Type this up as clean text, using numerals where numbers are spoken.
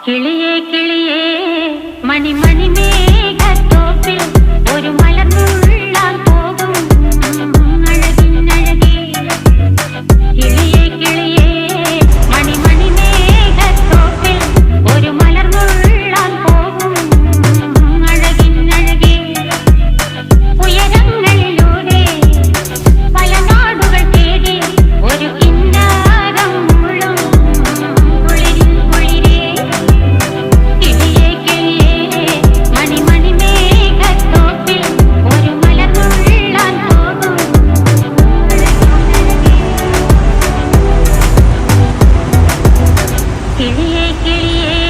കിളിയേ കിളിയേ മണിമണി മേഘത്തോപ്പിൽ ഒരു മലർന്നുള്ളാൻ പോകും അഴകിനഴകേ. കിളിയേ കിളിയേ മണിമണി മേഘത്തോപ്പിൽ ഒരു മലർന്നുള്ളാൻ പോകും അഴകിനഴകേ. ഉയരങ്ങളിലൂടെ പല നാടുകൾ തേടി ഒരു കിന്നാരം മുള്ളും കുളിരിൽ കുളിരേ. കിളിയേ കിളിയേ മണിമണി മേഘത്തോപ്പിൽ ഒരു മലർന്നുള്ളാൻ പോകും അഴകിനഴകേ. കിളിയേ കിളിയേ